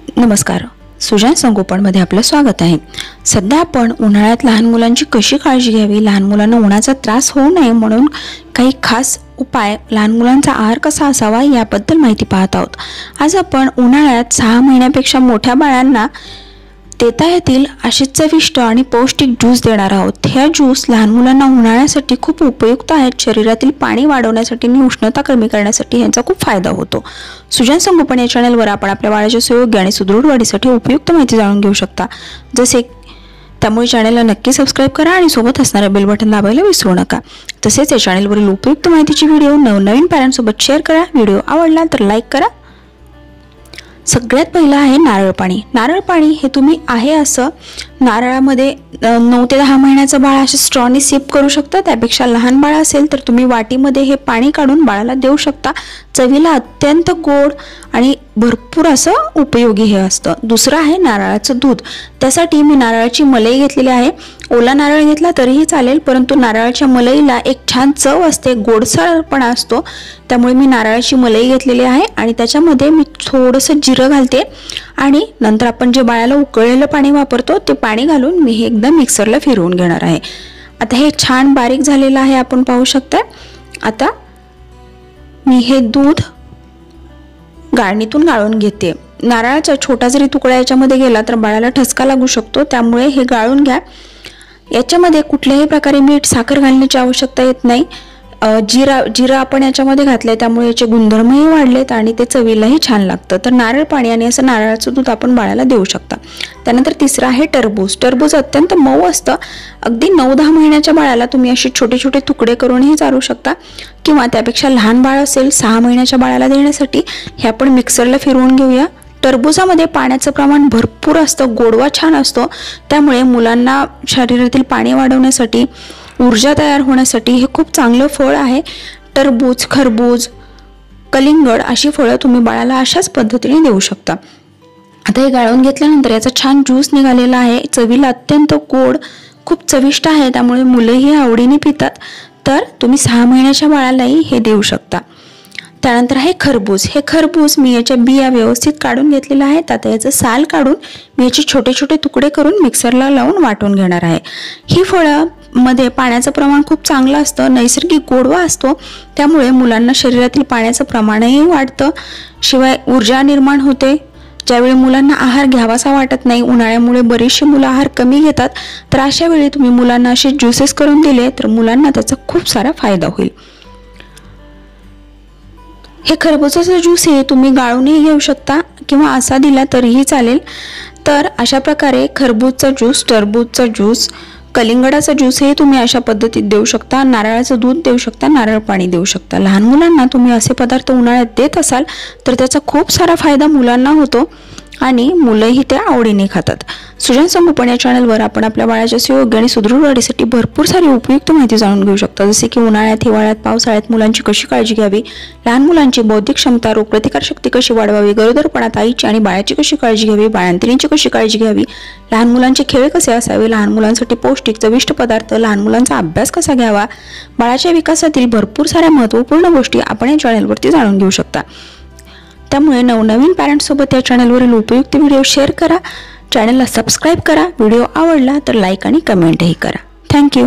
नमस्कार, सुजान संगोपनमध्ये आपलं स्वागत आहे। सध्या आपण उन्हाळ्यात लहान मुलांची कशी काळजी घ्यावी, लहान मुलांना उन्हाचा त्रास होऊ नये म्हणून काही खास उपाय, लहान मुलांचा आहार कसा असावा याबद्दल माहिती पाहत आहोत। आज आपण उन्हाळ्यात 6 महिन्यापेक्षा मोठ्या बाळांना देता येतील असे चविष्ट आणि पौष्टिक ज्यूस देणार आहोत। ह्या ज्यूस लहान मुलांना उन्हाळ्यासाठी खूप उपयुक्त आहेत। शरीरातील पाणी वाढवण्यासाठी आणि उष्णता कमी करण्यासाठी यांचा खूप फायदा होतो। सुजान संगोपन या चॅनलवर आपण आपल्या बाळाच्या सुयोग्य आणि सुदृढ वाढीसाठी उपयुक्त माहिती जाणून घेऊ शकता। त्यामुळे चॅनलला नक्की सबस्क्राइब करा आणि सोबत असणारे बेल बटन दाबायला विसरू नका। तसेच या चॅनलवरील उपयुक्त माहितीचे व्हिडिओ नवनवीन पॅरेंट्ससोबत शेअर करा। व्हिडिओ आवडला तर लाईक करा। सगळ्यात पहिला आहे नारळ पाणी। नारळ पाणी हे तुम्ही आहे असं नारळामध्ये 9 ते 10 महिन्याचं बाळ असे स्ट्रॉनी सिप करू शकता। त्यापेक्षा लहान बाळ असेल तर तुम्ही वाटीमध्ये हे पाणी काढून बाळाला देऊ शकता। चवीला अत्यंत गोड आणि भरपूर असं उपयोगी हे असतं। दुसरं आहे नारळाचं दूध। त्यासाठी मी नारळाची मलई घेतलेली आहे। ओला नारळ घेतला तरीही चालेल, परंतु नारळाच्या मलईला एक छान चव असते, गोडसरपणा असतो। त्यामुळे मी नारळाची मलई घेतलेली आहे आणि त्याच्यामध्ये मी थोडंसं जिरं घालते आणि नंतर आपण जे बाळाला उकळलेलं पाणी वापरतो ते पाणी घालून मी हे एकदम मिक्सरला फिरवून घेणार आहे। आता हे छान बारीक झालेलं आहे, आपण पाहू शकता। आता मी हे दूध गाळणीतून गाळून घेते। नारळाचा छोटा जरी तुकडा याच्यामध्ये गेला तर बाळाला ठसका लागू शकतो, त्यामुळे हे गाळून घ्या। याच्यामध्ये कुठल्याही प्रकारे मीठ, साखर घालण्याची आवश्यकता येत नाही। जिरा आपण याच्यामध्ये घातलंय त्यामुळे याचे गुणधर्मही वाढलेत आणि ते चवीलाही छान लागतं। तर नारळ पाणी आणि असं नारळाचं दूध आपण बाळाला देऊ शकता। त्यानंतर तिसरं आहे टरबूज। टरबूज अत्यंत मऊ असतं। अगदी 9-10 महिन्याच्या बाळाला तुम्ही असे छोटे छोटे तुकडे करूनही चारू शकता, किंवा त्यापेक्षा लहान बाळ असेल 6 महिन्याच्या बाळाला देण्यासाठी हे आपण मिक्सरला फिरवून घेऊया। टरबूजामध्ये पाण्याचं प्रमाण भरपूर असतं, गोडवा छान असतो, त्यामुळे मुलांना शरीरातील पाणी वाढवण्यासाठी, ऊर्जा तयार होण्यासाठी हे खूप चांगलं फळ आहे। टरबूज, खरबूज, कलिंगड अशी फळं तुम्ही बाळाला अशाच पद्धतीने देऊ शकता। आता हे गाळून घेतल्यानंतर याचा छान ज्यूस निघालेला आहे। चवीला अत्यंत गोड, खूप चविष्ट आहे, त्यामुळे मुलंही आवडीने पितात। तर तुम्ही 6 महिन्याच्या बाळालाही हे देऊ शकता। त्यानंतर आहे खरबूज। हे खरबूज मी याच्या बिया व्यवस्थित काढून घेतलेल्या आहेत। आता याचं साल काढून मी याचे छोटे छोटे तुकडे करून मिक्सरला लावून वाटून घेणार आहे। ही फळं मध्ये पाण्याचं प्रमाण खूप चांगलं असतं, नैसर्गिक गोडवा असतो, त्यामुळे मुलांना शरीरातील पाण्याचं प्रमाणही वाढतं, शिवाय ऊर्जा निर्माण होते। ज्यावेळी मुलांना आहार घ्यावासा वाटत नाही, उन्हाळ्यामुळे बरेचसे मुलं आहार कमी घेतात, तर अशा वेळी तुम्ही मुलांना असे ज्यूसेस करून दिले तर मुलांना त्याचा खूप सारा फायदा होईल। हे खरबुजाचा ज्यूस हे तुम्ही गाळूनही घेऊ शकता किंवा असा दिला तरीही चालेल। तर अशा प्रकारे खरबूजचा ज्यूस, टरबूजचा ज्यूस, कलिंगडाचा ज्यूस हे तुम्ही अशा पद्धतीत देऊ शकता। नारळाचं दूध देऊ शकता, नारळ पाणी देऊ शकता। लहान मुलांना तुम्ही असे पदार्थ उन्हाळ्यात देत असाल तर त्याचा खूप सारा फायदा मुलांना होतो आणि मुलंही ते आवडीने खातात। सुजान संगोपन या चॅनलवर आपण आपल्या बाळाच्या सुयोग्य आणि सुदृढ वाढीसाठी भरपूर सारी उपयुक्त माहिती जाणून घेऊ शकता, जसे की उन्हाळ्यात, हिवाळ्यात, पावसाळ्यात मुलांची कशी काळजी घ्यावी, लहान मुलांची बौद्धिक क्षमता, रोगप्रतिकारशक्ती कशी वाढवावी, गरोदरपणात आईची आणि बाळाची कशी काळजी घ्यावी, बाळंतिणीची कशी काळजी घ्यावी, लहान मुलांचे खेळ कसे असावे, लहान मुलांसाठी पौष्टिक चविष्ट पदार्थ, लहान मुलांचा अभ्यास कसा घ्यावा, बाळाच्या विकासातील भरपूर साऱ्या महत्त्वपूर्ण गोष्टी आपण या चॅनलवरती जाणून घेऊ शकता। त्यामुळे नवनवीन पॅरेंट्ससोबत या चॅनलवरील उपयुक्त व्हिडिओ शेअर करा, चॅनलला सबस्क्राइब करा। व्हिडिओ आवडला तर लाईक आणि कमेंटही करा। थँक्यू।